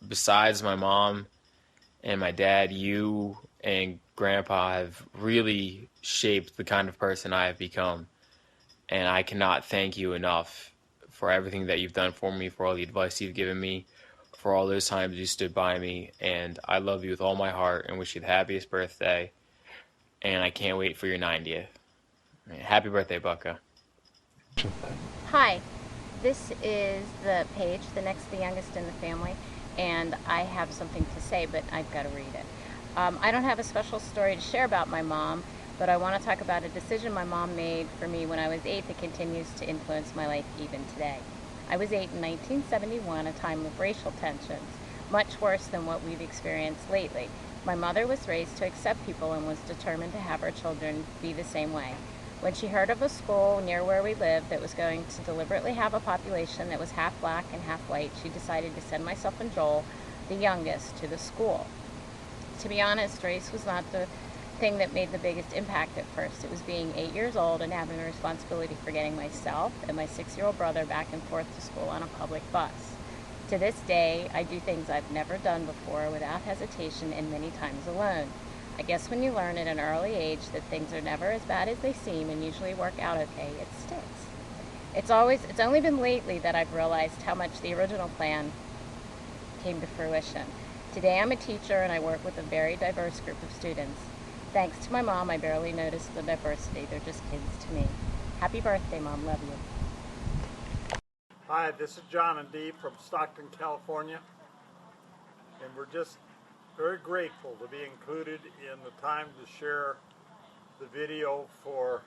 besides my mom and my dad, you and Grandpa have really shaped the kind of person I have become. And I cannot thank you enough for everything that you've done for me, for all the advice you've given me, for all those times you stood by me. And I love you with all my heart and wish you the happiest birthday. And I can't wait for your 90th. Happy birthday, Bucka. Hi, this is the Paige, the youngest in the family, and I have something to say, but I've got to read it. I don't have a special story to share about my mom, but I want to talk about a decision my mom made for me when I was 8 that continues to influence my life even today. I was 8 in 1971, a time of racial tensions, much worse than what we've experienced lately. My mother was raised to accept people and was determined to have her children be the same way. When she heard of a school near where we lived that was going to deliberately have a population that was half black and half white, she decided to send myself and Joel, the youngest, to the school. To be honest, race was not the thing that made the biggest impact at first. It was being 8 years old and having the responsibility for getting myself and my 6-year-old brother back and forth to school on a public bus. To this day, I do things I've never done before without hesitation and many times alone. I guess when you learn at an early age that things are never as bad as they seem and usually work out okay, it sticks. It's only been lately that I've realized how much the original plan came to fruition. Today I'm a teacher and I work with a very diverse group of students. Thanks to my mom, I barely notice the diversity. They're just kids to me. Happy birthday, Mom. Love you. Hi, this is John and Dee from Stockton, California, and we're just very grateful to be included in the time to share the video for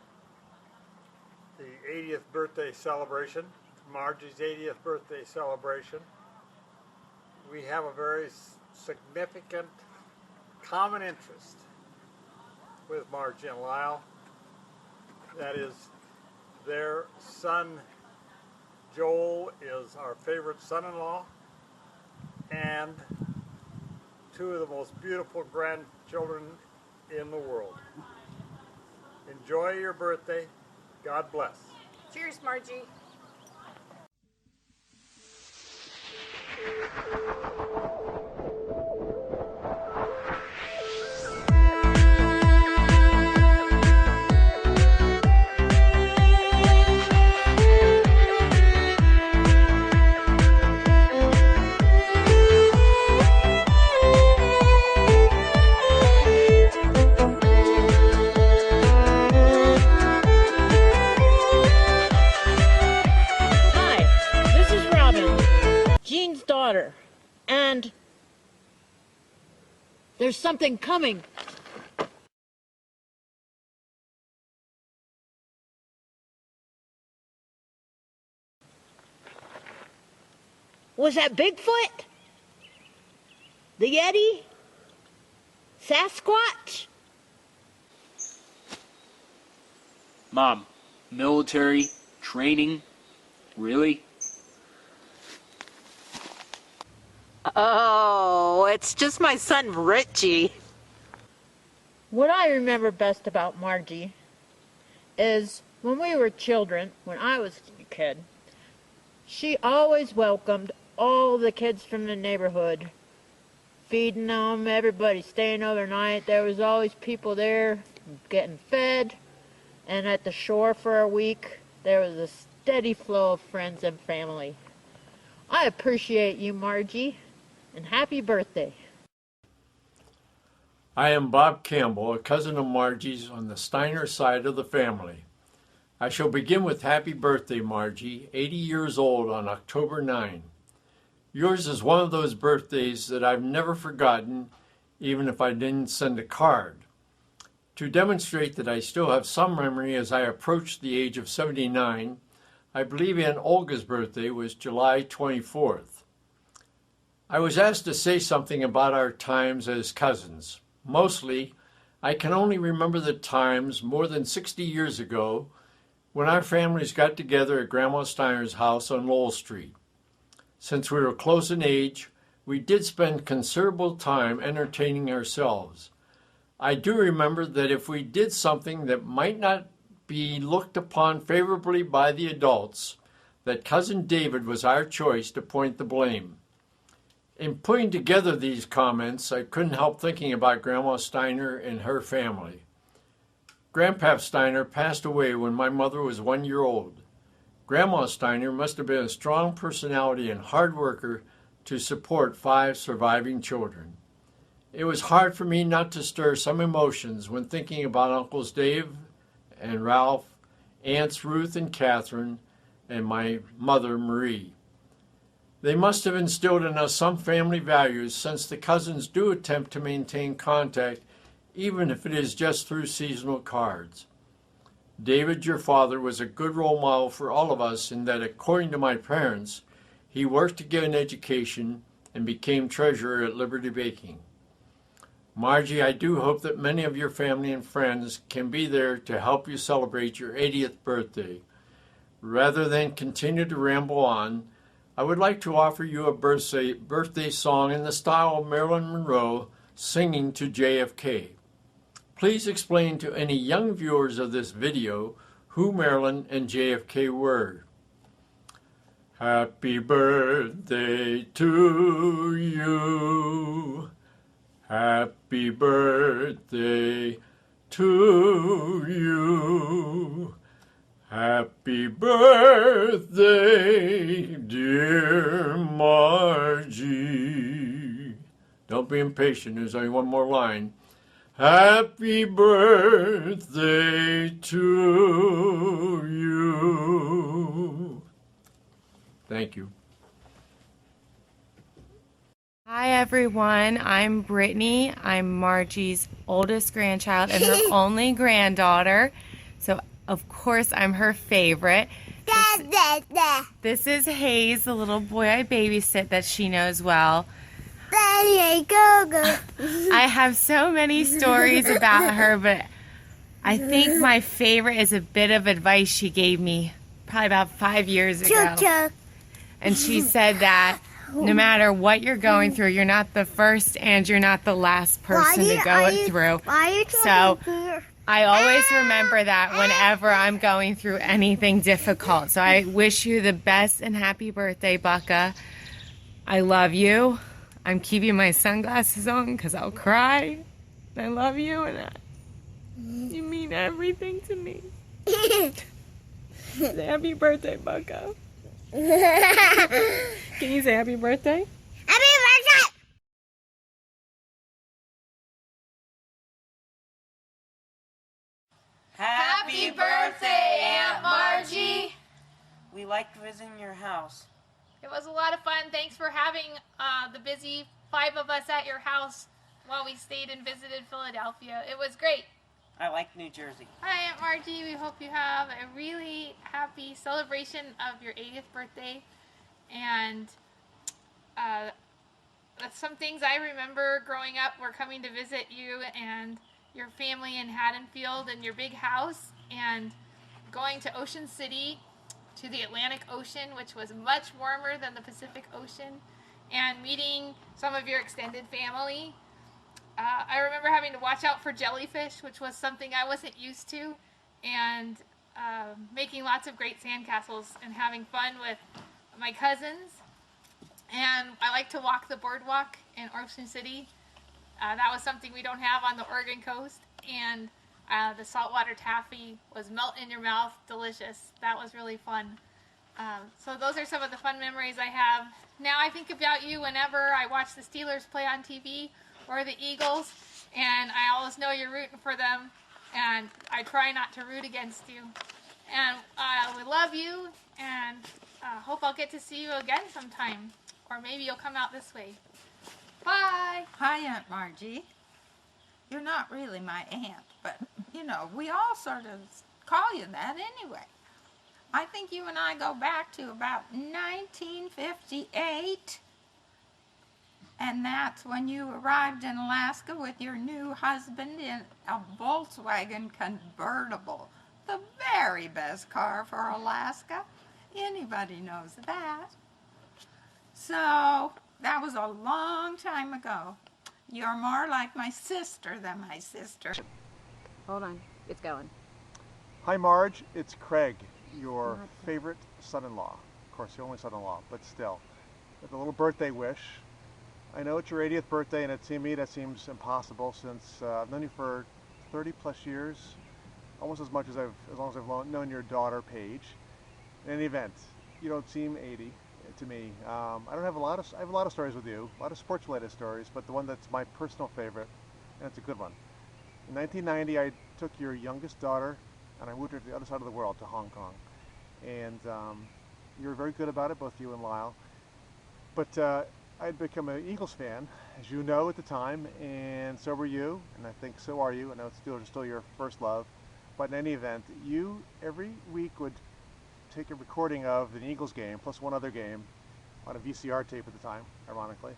the 80th birthday celebration, Margie's 80th birthday celebration. We have a very significant common interest with Margie and Lyle. That is, their son Joel is our favorite son-in-law, and two of the most beautiful grandchildren in the world. Enjoy your birthday. God bless. Cheers, Margie. Daughter, and there's something coming. Was that Bigfoot? The Yeti? Sasquatch? Mom, military, training, really? Oh, it's just my son Richie. What I remember best about Margie is when we were children, when I was a kid, she always welcomed all the kids from the neighborhood, feeding them, everybody staying overnight. There was always people there getting fed, and at the shore for a week, there was a steady flow of friends and family. I appreciate you, Margie. And happy birthday. I am Bob Campbell, a cousin of Margie's on the Steiner side of the family. I shall begin with happy birthday, Margie, 80 years old on October 9. Yours is one of those birthdays that I've never forgotten, even if I didn't send a card. To demonstrate that I still have some memory as I approach the age of 79, I believe Aunt Olga's birthday was July 24th. I was asked to say something about our times as cousins. Mostly, I can only remember the times more than 60 years ago when our families got together at Grandma Steiner's house on Lowell Street. Since we were close in age, we did spend considerable time entertaining ourselves. I do remember that if we did something that might not be looked upon favorably by the adults, that Cousin David was our choice to point the blame. In putting together these comments, I couldn't help thinking about Grandma Steiner and her family. Grandpap Steiner passed away when my mother was 1 year old. Grandma Steiner must have been a strong personality and hard worker to support 5 surviving children. It was hard for me not to stir some emotions when thinking about Uncles Dave and Ralph, Aunts Ruth and Catherine, and my mother Marie. They must have instilled in us some family values, since the cousins do attempt to maintain contact, even if it is just through seasonal cards. David, your father, was a good role model for all of us in that, according to my parents, he worked to get an education and became treasurer at Liberty Baking. Margie, I do hope that many of your family and friends can be there to help you celebrate your 80th birthday. Rather than continue to ramble on, I would like to offer you a birthday song in the style of Marilyn Monroe singing to JFK. Please explain to any young viewers of this video who Marilyn and JFK were. Happy birthday to you. Happy birthday to you. Happy birthday, dear Margie. Don't be impatient, there's only one more line. Happy birthday to you. Thank you. Hi everyone, I'm Brittany. I'm Margie's oldest grandchild and her only granddaughter. So of course I'm her favorite. This is Hayes, the little boy I babysit that she knows well. I have so many stories about her, but I think my favorite is a bit of advice she gave me probably about 5 years ago. And she said that no matter what you're going through, you're not the first and you're not the last person to go it through. So I always remember that whenever I'm going through anything difficult. So I wish you the best and happy birthday, Bucka. I love you. I'm keeping my sunglasses on because I'll cry. I love you and you mean everything to me. Say happy birthday, Bucka. Can you say happy birthday? Happy birthday! Happy birthday, Aunt Margie! We liked visiting your house. It was a lot of fun. Thanks for having the busy 5 of us at your house while we stayed and visited Philadelphia. It was great. I like New Jersey. Hi, Aunt Margie. We hope you have a really happy celebration of your 80th birthday. And some things I remember growing up were coming to visit you and your family in Haddonfield and your big house, and going to Ocean City, to the Atlantic Ocean, which was much warmer than the Pacific Ocean, and meeting some of your extended family. I remember having to watch out for jellyfish, which was something I wasn't used to, and making lots of great sandcastles and having fun with my cousins. And I like to walk the boardwalk in Ocean City. That was something we don't have on the Oregon coast. And the saltwater taffy was melt in your mouth, delicious. That was really fun. So those are some of the fun memories I have. Now I think about you whenever I watch the Steelers play on TV or the Eagles, and I always know you're rooting for them, and I try not to root against you. And we love you, and hope I'll get to see you again sometime, or maybe you'll come out this way. Bye! Hi, Aunt Margie. You're not really my aunt, but, you know, we all sort of call you that anyway. I think you and I go back to about 1958, and that's when you arrived in Alaska with your new husband in a Volkswagen convertible, the very best car for Alaska. Anybody knows that. So, that was a long time ago. You're more like my sister than my sister. Hold on, it's going. Hi Marge, it's Craig, your favorite son-in-law. Of course, your only son-in-law, but still. With a little birthday wish I know it's your 80th birthday, and to me that seems impossible since I've known you for 30 plus years, almost as much as long as I've known your daughter, Paige. In any event, you don't seem 80 to me. I don't have I have a lot of stories with you, a lot of sports-related stories, but the one that's my personal favorite, and it's a good one. In 1990, I took your youngest daughter, and I moved her to the other side of the world, to Hong Kong. And you were very good about it, both you and Lyle. But I'd become an Eagles fan, as you know at the time, and so were you, and I think so are you. I know it's still your first love. But in any event, you every week would take a recording of an Eagles game, plus one other game, on a VCR tape at the time, ironically,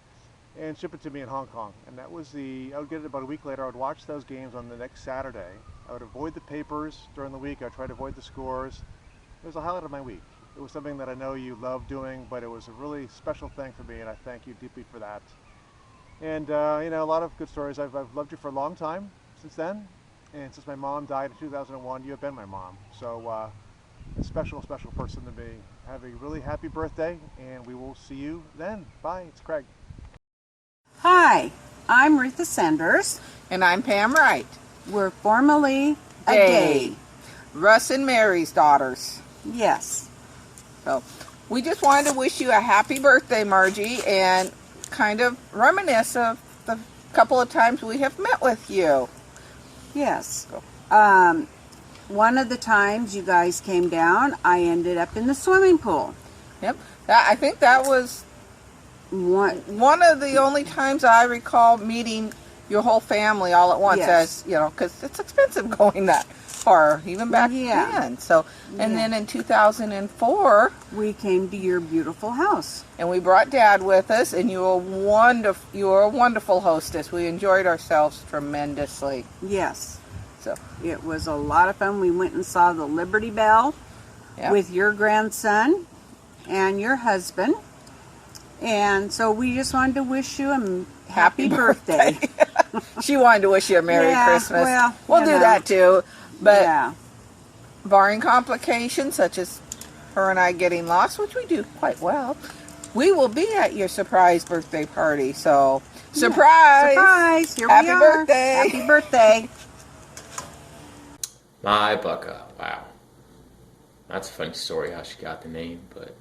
and ship it to me in Hong Kong. And that was I would get it about a week later. I would watch those games on the next Saturday. I would avoid the papers during the week. I would try to avoid the scores. It was a highlight of my week. It was something that I know you love doing, but it was a really special thing for me, and I thank you deeply for that. And you know, a lot of good stories. I've loved you for a long time since then, and since my mom died in 2001, you have been my mom. So a special, special person to me. Have a really happy birthday, and we will see you then. Bye. It's Craig. Hi, I'm Rita Sanders. And I'm Pam Wright. We're formerly a Day. Russ and Mary's daughters. Yes. So we just wanted to wish you a happy birthday, Margie, and kind of reminisce of the couple of times we have met with you. Yes. One of the times you guys came down, I ended up in the swimming pool. Yep. I think that was one of the only times I recall meeting your whole family all at once. Yes. As you know, because it's expensive going that far, even back then. So, and then in 2004, we came to your beautiful house, and we brought Dad with us. And you were a wonderful hostess. We enjoyed ourselves tremendously. Yes. So it was a lot of fun. We went and saw the Liberty Bell with your grandson and your husband. And so we just wanted to wish you a happy birthday. She wanted to wish you a Merry Christmas. Well, we'll do that too. But barring complications such as her and I getting lost, which we do quite well, we will be at your surprise birthday party. So surprise! Surprise! Here Happy we are. Birthday! Happy birthday! My Bucka. Wow. That's a funny story how she got the name, but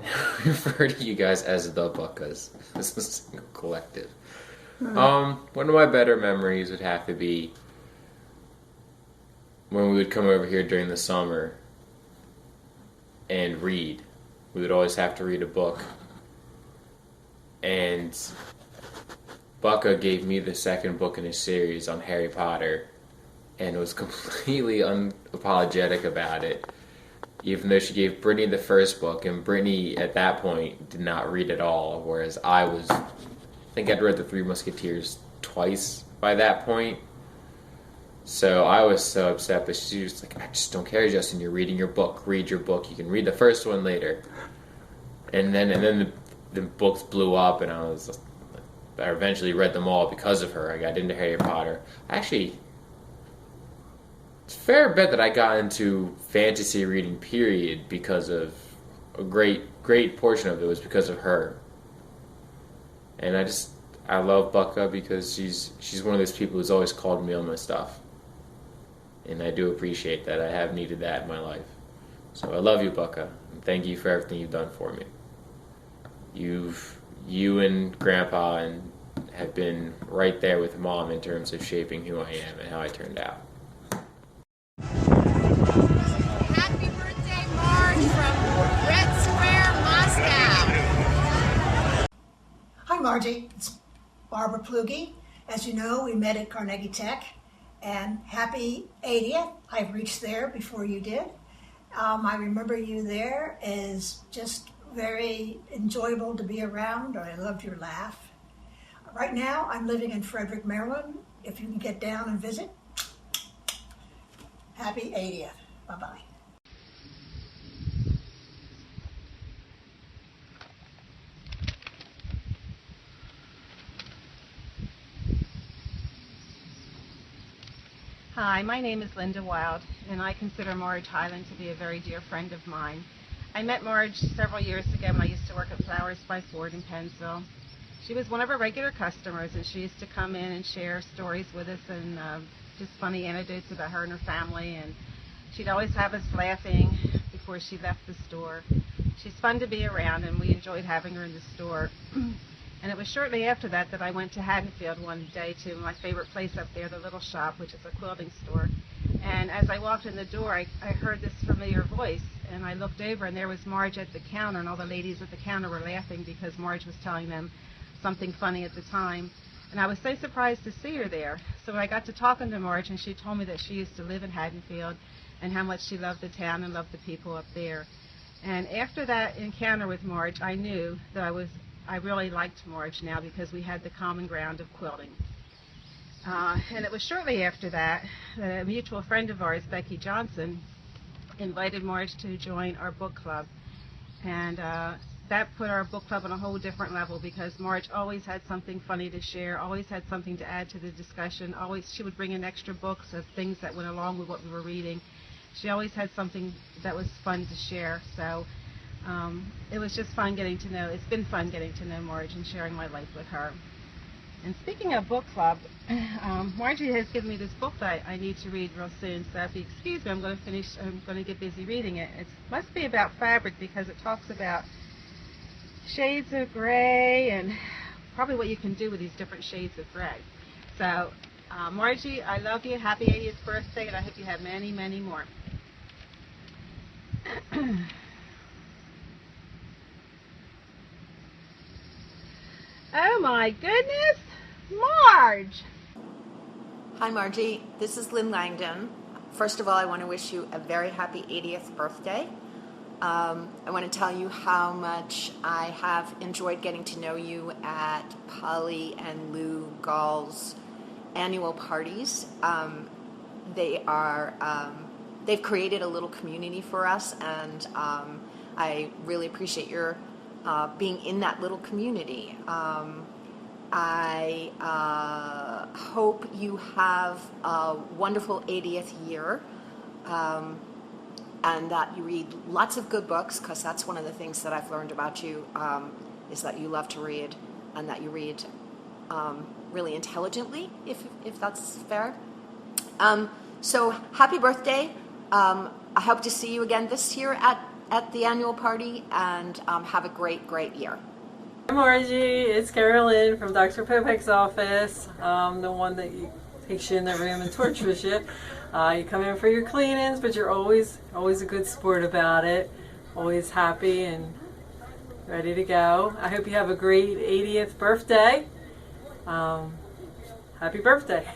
I refer to you guys as the Buckas. This is a single collective. One of my better memories would have to be when we would come over here during the summer and read. We would always have to read a book. And Bucka gave me the second book in a series on Harry Potter and was completely unapologetic about it, even though she gave Brittany the first book, and Brittany at that point did not read at all, whereas I think I'd read The Three Musketeers twice by that point. So I was so upset, but she was like, I just don't care, Justin, you're reading your book, read your book, you can read the first one later. And then the books blew up, and I eventually read them all because of her. I got into Harry Potter. Actually, it's a fair bet that I got into fantasy reading, period, because of a great portion of it was because of her. And I love Bucka because she's one of those people who's always called me on my stuff. And I do appreciate that. I have needed that in my life. So I love you, Bucka, and thank you for everything you've done for me. You and Grandpa have been right there with Mom in terms of shaping who I am and how I turned out. Happy birthday, Marge, from Red Square, Moscow. Hi, Margie. It's Barbara Plugi. As you know, we met at Carnegie Tech, and happy 80th. I've reached there before you did. I remember you there as just very enjoyable to be around. I loved your laugh. Right now, I'm living in Frederick, Maryland. If you can get down and visit, happy 80th. Bye-bye. Hi, my name is Linda Wild, and I consider Marge Highland to be a very dear friend of mine. I met Marge several years ago when I used to work at Flowers by Ford in Pennsville. She was one of our regular customers, and she used to come in and share stories with us and just funny anecdotes about her and her family. And she'd always have us laughing before she left the store. She's fun to be around, and we enjoyed having her in the store. And it was shortly after that that I went to Haddonfield one day to my favorite place up there, the Little Shop, which is a quilting store. And as I walked in the door, I heard this familiar voice, and I looked over, and there was Marge at the counter, and all the ladies at the counter were laughing because Marge was telling them something funny at the time. And I was so surprised to see her there. So I got to talking to Marge, and she told me that she used to live in Haddonfield and how much she loved the town and loved the people up there. And after that encounter with Marge, I knew that I really liked Marge now because we had the common ground of quilting. And it was shortly after that that a mutual friend of ours, Becky Johnson, invited Marge to join our book club. And that put our book club on a whole different level because Marge always had something funny to share, always had something to add to the discussion. She would bring in extra books of things that went along with what we were reading. She always had something that was fun to share. So it was just fun getting to know, it's been fun getting to know Marge and sharing my life with her. And speaking of book club, Margie has given me this book that I need to read real soon. So if you excuse me, I'm going to get busy reading it. It must be about fabric because it talks about shades of gray and probably what you can do with these different shades of gray. So Margie, I love you. Happy 80th birthday, and I hope you have many, many more. Oh my goodness, Marge! Hi Margie, this is Lynn Langdon. First of all, I want to wish you a very happy 80th birthday. I want to tell you how much I have enjoyed getting to know you at Polly and Lou Gall's annual parties. They've created a little community for us, and I really appreciate your being in that little community. I hope you have a wonderful 80th year, and that you read lots of good books, because that's one of the things that I've learned about you, is that you love to read, and that you read really intelligently, if that's fair. So happy birthday. I hope to see you again this year at the annual party, and have a great, great year. Hi Margie, it's Carolyn from Dr. Popek's office. The one that takes you in the room and tortures you. You come in for your cleanings, but you're always a good sport about it. Always happy and ready to go. I hope you have a great 80th birthday. Happy birthday.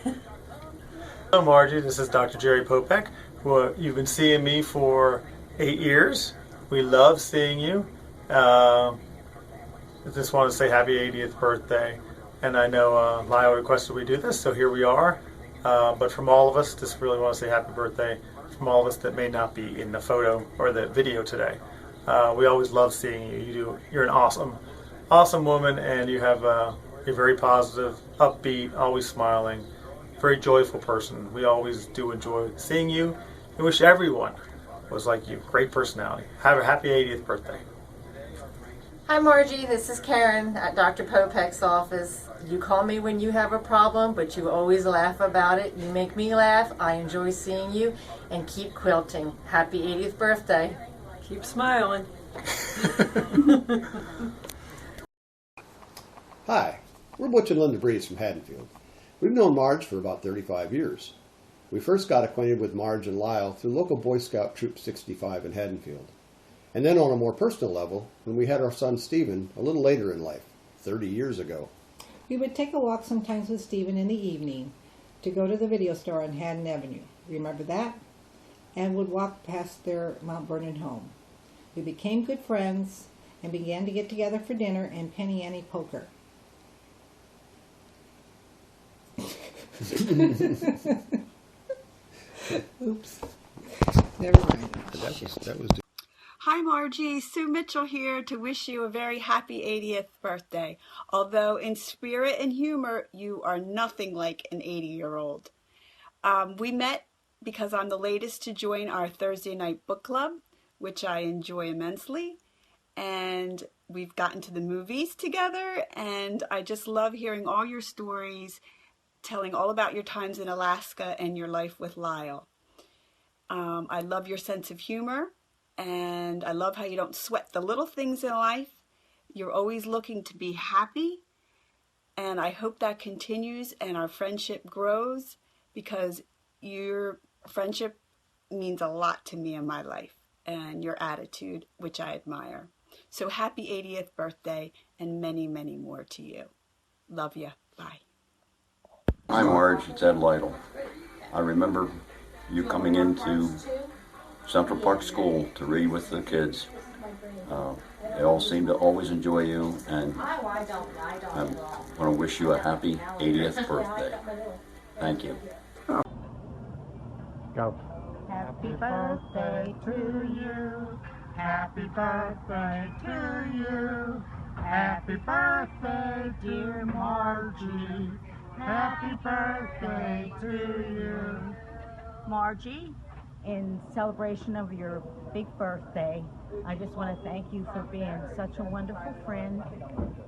Hello Margie, this is Dr. Jerry Popek. Well, you've been seeing me for 8 years. We love seeing you. I just want to say happy 80th birthday. And I know Lyle requested we do this, so here we are. But from all of us, just really want to say happy birthday from all of us that may not be in the photo or the video today. We always love seeing you. You're an awesome woman, and you have a very positive, upbeat, always smiling, very joyful person. We always do enjoy seeing you. I wish everyone was like you. Great personality. Have a happy 80th birthday. Hi Margie, this is Karen at Dr. Popek's office. You call me when you have a problem, but you always laugh about it. You make me laugh. I enjoy seeing you, and keep quilting. Happy 80th birthday. Keep smiling. Hi, we're Butch and Linda Breeze from Haddonfield. We've known Marge for about 35 years. We first got acquainted with Marge and Lyle through local Boy Scout Troop 65 in Haddonfield. And then on a more personal level, when we had our son Stephen a little later in life, 30 years ago. We would take a walk sometimes with Stephen in the evening to go to the video store on Haddon Avenue. Remember that? And would walk past their Mount Vernon home. We became good friends and began to get together for dinner and penny ante poker. Oops. Never mind. That was Hi Margie, Sue Mitchell here to wish you a very happy 80th birthday. Although in spirit and humor, you are nothing like an 80-year-old. We met because I'm the latest to join our Thursday night book club, which I enjoy immensely. And we've gotten to the movies together, and I just love hearing all your stories, telling all about your times in Alaska and your life with Lyle. I love your sense of humor, and I love how you don't sweat the little things in life. You're always looking to be happy, and I hope that continues and our friendship grows, because your friendship means a lot to me in my life, and your attitude, which I admire. So happy 80th birthday, and many, many more to you. Love you. Bye. Hi Marge, it's Ed Lytle. I remember you coming into Central Park School to read with the kids. They all seem to always enjoy you, and I want to wish you a happy 80th birthday. Thank you. Go. Happy birthday to you. Happy birthday to you. Happy birthday, dear Margie. Happy birthday to you. Margie, in celebration of your big birthday, I just want to thank you for being such a wonderful friend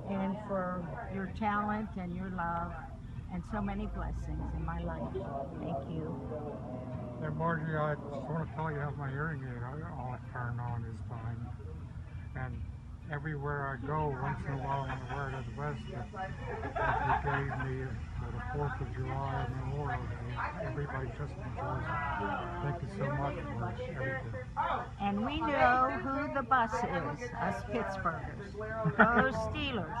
and for your talent and your love and so many blessings in my life. Thank you. Hey Margie, I just want to tell you how my hearing aid all turned on this time. And everywhere I go, once in a while I wear it at the West, that you gave me for the 4th of July Memorial Day. Everybody just enjoys it. Thank you so much for everything. And we know who the bus is, us Pittsburghers. Go Steelers.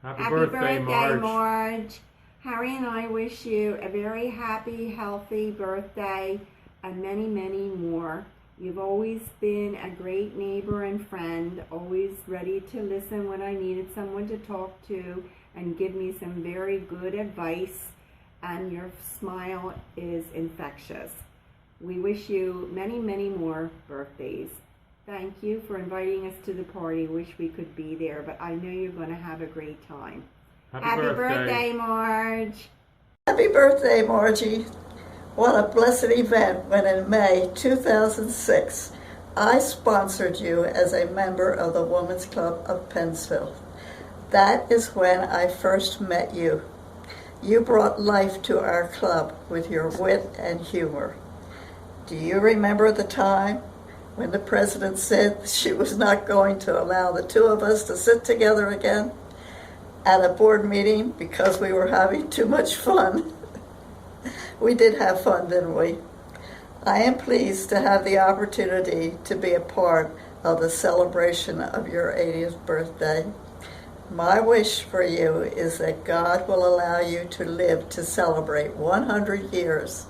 Happy birthday, Marge. Harry and I wish you a very happy, healthy birthday and many, many more. You've always been a great neighbor and friend, always ready to listen when I needed someone to talk to and give me some very good advice, and your smile is infectious. We wish you many, many more birthdays. Thank you for inviting us to the party. Wish we could be there, but I know you're going to have a great time. Happy birthday, Marge. Happy birthday, Margie. What a blessed event when in May 2006, I sponsored you as a member of the Women's Club of Pennsville. That is when I first met you. You brought life to our club with your wit and humor. Do you remember the time when the president said she was not going to allow the two of us to sit together again at a board meeting because we were having too much fun? We did have fun, didn't we? I am pleased to have the opportunity to be a part of the celebration of your 80th birthday. My wish for you is that God will allow you to live to celebrate 100 years.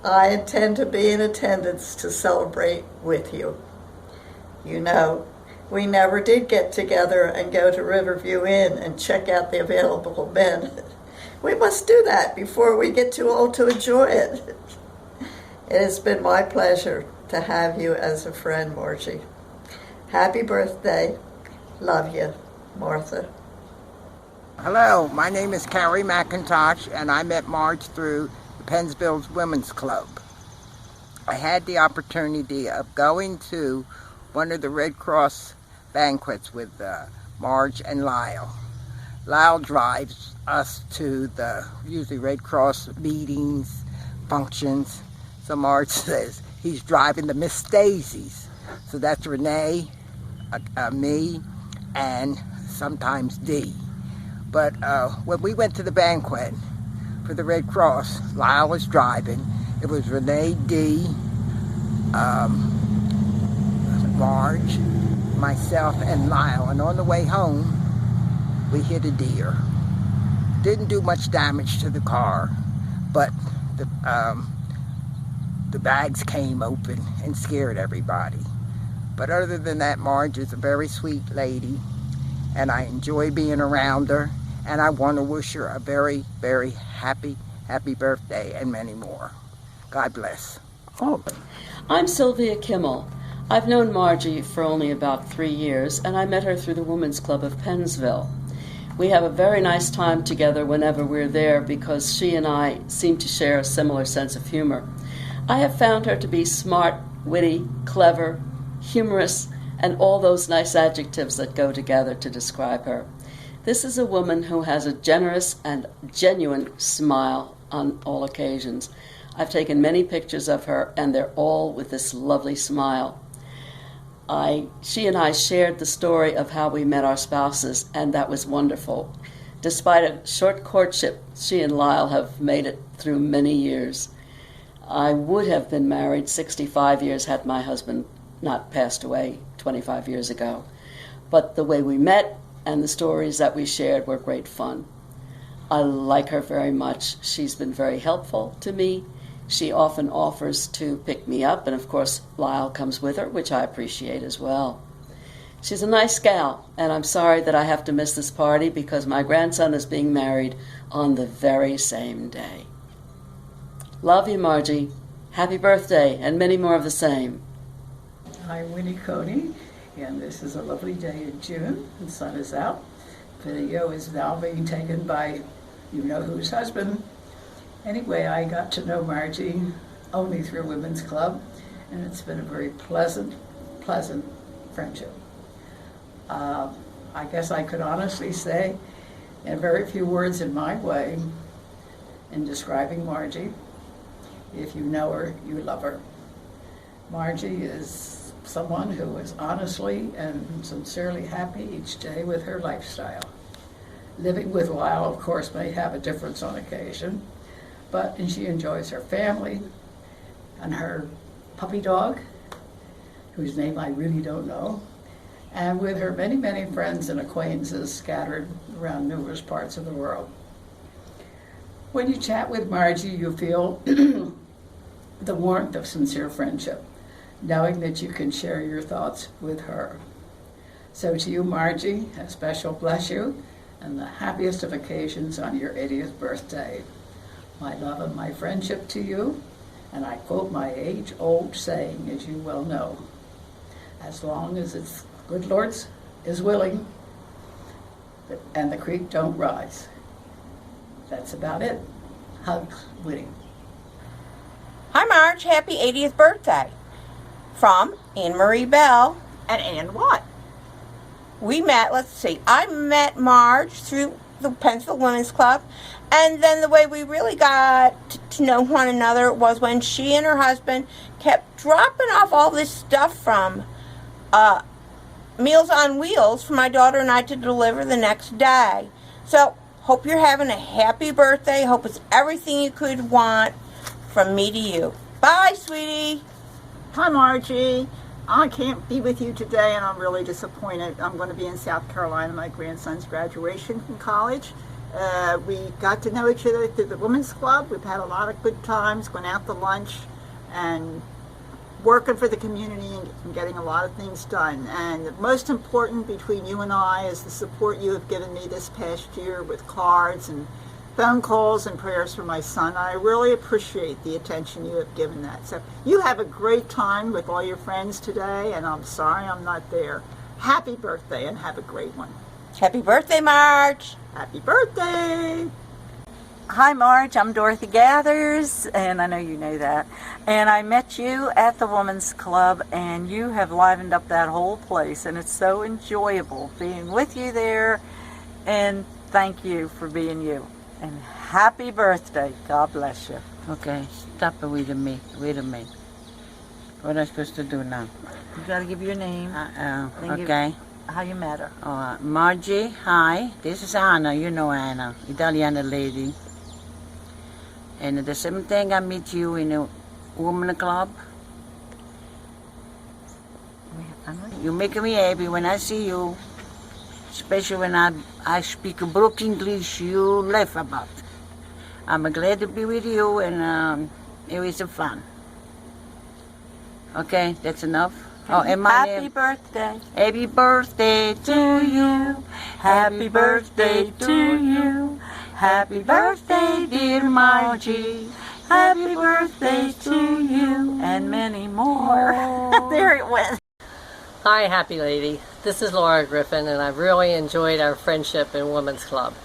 I intend to be in attendance to celebrate with you. You know, we never did get together and go to Riverview Inn and check out the available men. We must do that before we get too old to enjoy it. It has been my pleasure to have you as a friend, Margie. Happy birthday. Love you, Martha. Hello, my name is Carrie McIntosh, and I met Marge through the Pennsville Women's Club. I had the opportunity of going to one of the Red Cross banquets with Marge and Lyle. Lyle drives us to the usually Red Cross meetings, functions. So Marge says he's driving the Miss Daisies. So that's Renee, me, and sometimes Dee. But when we went to the banquet for the Red Cross, Lyle was driving. It was Renee, Dee, Marge, myself, and Lyle. And on the way home, we hit a deer. Didn't do much damage to the car, but the bags came open and scared everybody. But other than that, Marge is a very sweet lady, and I enjoy being around her, and I want to wish her a very, very happy birthday and many more. God bless. Oh. I'm Sylvia Kimmel. I've known Margie for only about 3 years, and I met her through the Women's Club of Pennsville. We have a very nice time together whenever we're there because she and I seem to share a similar sense of humor. I have found her to be smart, witty, clever, humorous, and all those nice adjectives that go together to describe her. This is a woman who has a generous and genuine smile on all occasions. I've taken many pictures of her, and they're all with this lovely smile. She and I shared the story of how we met our spouses, and that was wonderful. Despite a short courtship, she and Lyle have made it through many years. I would have been married 65 years had my husband not passed away 25 years ago. But the way we met and the stories that we shared were great fun. I like her very much. She's been very helpful to me. She often offers to pick me up, and of course Lyle comes with her, which I appreciate as well. She's a nice gal, and I'm sorry that I have to miss this party because my grandson is being married on the very same day. Love you, Margie. Happy birthday, and many more of the same. I'm Winnie Coney, and this is a lovely day in June. The sun is out. Video is now being taken by you-know-whose husband. Anyway, I got to know Margie only through Women's Club, and it's been a very pleasant friendship. I guess I could honestly say, in very few words in my way, in describing Margie, if you know her, you love her. Margie is someone who is honestly and sincerely happy each day with her lifestyle. Living with Lyle, of course, may have a difference on occasion, and she enjoys her family and her puppy dog, whose name I really don't know, and with her many, many friends and acquaintances scattered around numerous parts of the world. When you chat with Margie, you feel the warmth of sincere friendship, knowing that you can share your thoughts with her. So to you, Margie, a special bless you and the happiest of occasions on your 80th birthday. My love and my friendship to you, and I quote my age-old saying, as you well know, as long as it's good Lord is willing and the creek don't rise. That's about it. Hugs, Winnie. Hi, Marge. Happy 80th birthday. From Anne Marie Bell and Ann Watt. We met, I met Marge through the Pennsville Women's Club, and then the way we really got to know one another was when she and her husband kept dropping off all this stuff from Meals on Wheels for my daughter and I to deliver the next day. So, hope you're having a happy birthday. Hope it's everything you could want from me to you. Bye, sweetie. Hi, Margie. I can't be with you today, and I'm really disappointed. I'm going to be in South Carolina, my grandson's graduation from college. We got to know each other through the Women's Club. We've had a lot of good times, going out to lunch, and working for the community and getting a lot of things done. And the most important between you and I is the support you have given me this past year with cards and phone calls and prayers for my son. I really appreciate the attention you have given that. So you have a great time with all your friends today, and I'm sorry I'm not there. Happy birthday, and have a great one. Happy birthday, Marge. Happy birthday. Hi, Marge. I'm Dorothy Gathers, and I know you know that. And I met you at the Women's Club, and you have livened up that whole place, and it's so enjoyable being with you there. And thank you for being you. And happy birthday. God bless you. Okay, stop it. Wait a minute. What am I supposed to do now? You got to give your name. Okay. How you met her. Margie, hi. This is Anna. You know Anna, Italian lady. And the same thing, I meet you in a woman club. You make me happy when I see you. Especially when I speak broken English, you laugh about. I'm glad to be with you, and it was fun. Okay, that's enough. And happy birthday. Happy birthday to you. Happy birthday to you. Happy birthday, dear Margie. Happy birthday to you. And many more. There it went. Hi, happy lady. This is Laura Griffin, and I've really enjoyed our friendship in Women's Club.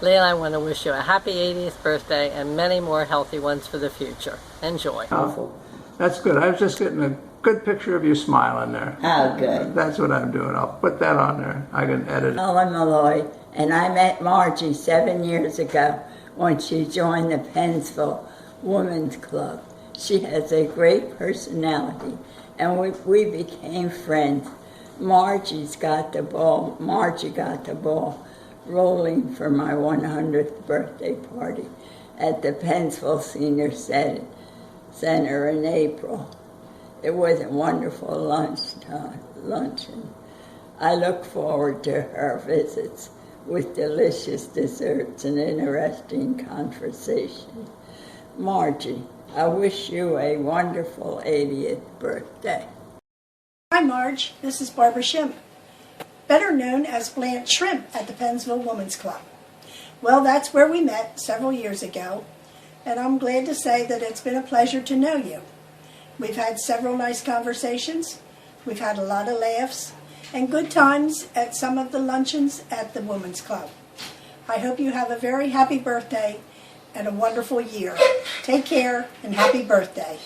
Leila, I want to wish you a happy 80th birthday and many more healthy ones for the future. Enjoy. Powerful. That's good. I was just getting a good picture of you smiling there. Oh, good. That's what I'm doing. I'll put that on there. I can edit it. Ellen Malloy, and I met Margie 7 years ago when she joined the Pennsville Women's Club. She has a great personality, and we became friends. Margie got the ball rolling for my 100th birthday party at the Pennsville Senior Center in April. It was a wonderful luncheon. I look forward to her visits with delicious desserts and interesting conversation. Margie, I wish you a wonderful 80th birthday. Hi Marge, this is Barbara Shimp, better known as Blanche Shrimp at the Pennsville Women's Club. Well, that's where we met several years ago, and I'm glad to say that it's been a pleasure to know you. We've had several nice conversations, we've had a lot of laughs, and good times at some of the luncheons at the Women's Club. I hope you have a very happy birthday and a wonderful year. Take care and happy birthday.